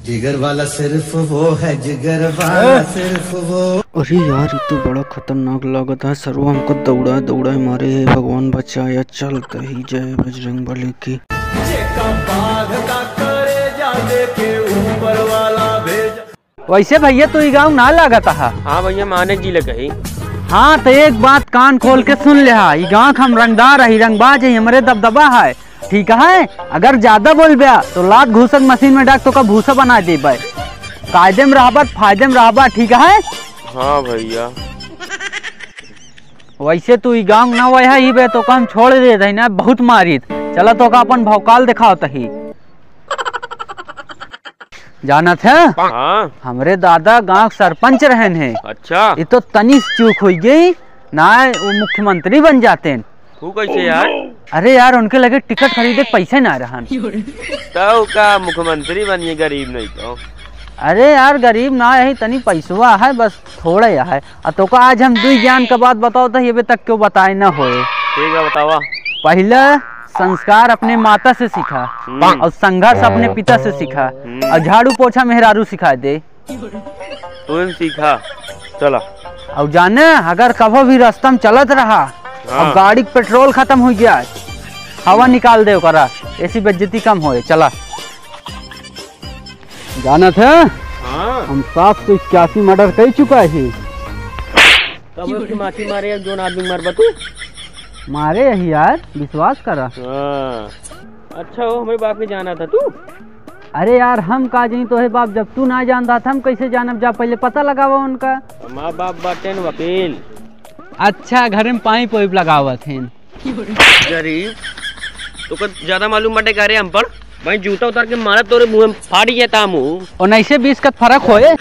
जिगर वाला सिर्फ वो है, जिगर वाला सिर्फ वो। अरे यार ये तो बड़ा खतरनाक लागत है। सर्व हमको दौड़ा दौड़ा मारे, हे भगवान बचाया। चल कही जय बजरंग बली की। वैसे भैया तू गाँव ना लागत है। हाँ भैया माने जी कही। हाँ तो एक बात कान खोल के सुन ले, गाँव हम रंगदार है, रंगबाज है, हमारे दबदबा है, ठीक है। अगर ज्यादा बोल बया तो लात घूसक मशीन में डाक तो का भूसा बना दे भाई। कायदे में रहबा फायदे में रहबा, ठीक है। हाँ भैया वैसे तू गाँव ना वह ही बे तो हम छोड़ दे थे ना, बहुत मारित। चला तो का अपन भौकाल दिखाओ तही। जानत है हाँ? हमरे दादा गांव सरपंच रहन है। अच्छा ये तो तनी चूक हुई गई ना, वो मुख्यमंत्री बन जाते हैं। तू कैसे यार? अरे यार उनके लगे टिकट खरीदे पैसे ना रहन, तो का मुख्यमंत्री बनिए, गरीब नहीं तो। अरे यार गरीब ना है, तनी पैसवा है बस थोड़ा है। तो का आज हम दुई ज्ञान का बात बताओ तो ये तक क्यों बताए ना होए। ठीक है बतावा। पहले संस्कार अपने माता से सीखा और संघर्ष अपने पिता से सीखा और झाड़ू पोछा मेहरारू सिखा दे। तू सीखा चला। और जाने अगर कभी भी रास्ता में चलत रहा, अब गाड़ी पेट्रोल खत्म हो गया, हवा निकाल दे करा, ऐसी बेइज्जती कम होए। चला जाना था। हाँ? हम 781 मर्डर कर चुका है। कब उसकी माछी मारे जो आदमी मर बतू मारे यही यार, विश्वास करा। हाँ। अच्छा हो हमें बाप के जाना था तू। अरे यार हम का जाई तो है बाप, जब तू ना जानता था हम कैसे जानब, जा पहले पता लगावा उनका। माँ बाप बाटे वकील। अच्छा घर में पाइप वाइप लगावत हैं। गरीब तो कुछ ज्यादा मालूम बाटे करे हम पर। भाई जूता उतार के मारा तोरे मुंह में फाड़ जाता मुंह। 19-20 का फर्क होए।